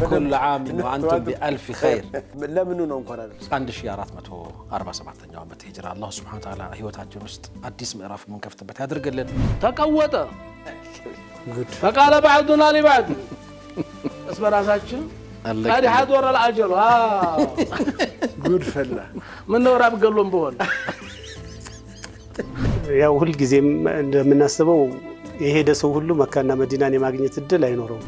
كل عام وأنتم بألف خير لا منو نكون هذا 1447 ዓመት ሂጅራ አላህ Subhanahu Wa Ta'ala ህይወታችን ውስጥ አዲስ ምዕራፍ ምን ከፍተበት ያድርግልን ተቀወጠ فقال بعضنا لبعض እስበራሳችን قال حضر الأجل ጉድ ፈላ ምን ነው ራብ ገሎም በሆነ ያው ሁሉ ጊዜም እንደምናስበው የሄደ ሰው ሁሉ መካና መዲናን የማግኘት እድል አይኖርም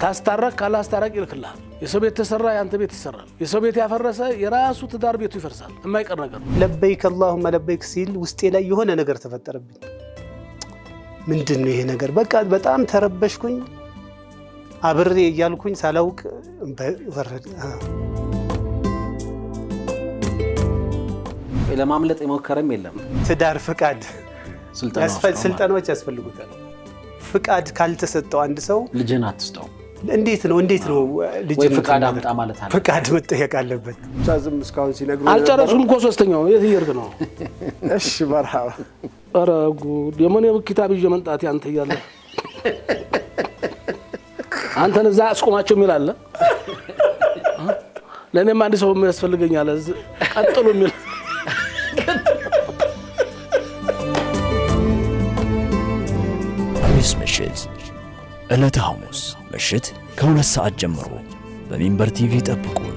ታስታረቅ ካላስታረቅ ይልክልሃል የሰው ቤት ተሰራ ያንተ ቤት ይሰራል የሰው ቤት ያፈረሰ የራሱ ትዳር ቤቱ ይፈርሳል የማይቀር ነገር ለበይክ اللهم ለበይክ ሲል ውስጤ ላይ የሆነ ነገር ተፈጠረብኝ ምንድነው ይሄ ነገር በቃ በጣም ተረበሽኩኝ አብሬ እያልኩኝ ሳላውቅ ወረደ ለማምለጥ የሞከረም የለም ትዳር ፍቃድ ስልጣኖች ያስፈልጉታል ፍቃድ ካልተሰጠው አንድ ሰው ልጅን አትስጠው እንዴት ነው ልጅን ፍቃድ አምጣ ማለት አለ ፍቃድ መጠየቅ አለበት ቻዝም እስካሁን ሲነግሩ አልጨረሱም እኮ ሶስተኛው የት ይርግ ነው እሺ መርሐባ አረጉ የምን የኪታብ ይዤ መንጣት ያንተ ይያለ አንተን እዛ አስቆማቸው ሚላለ ለኔም አንድ ሰው የሚያስፈልገኛል ቀጥሉ ሚል ምሽት ዕለተ ሐሙስ ምሽት ከ2 ሰዓት ጀምሮ በሚንበር ቲቪ ጠብቁን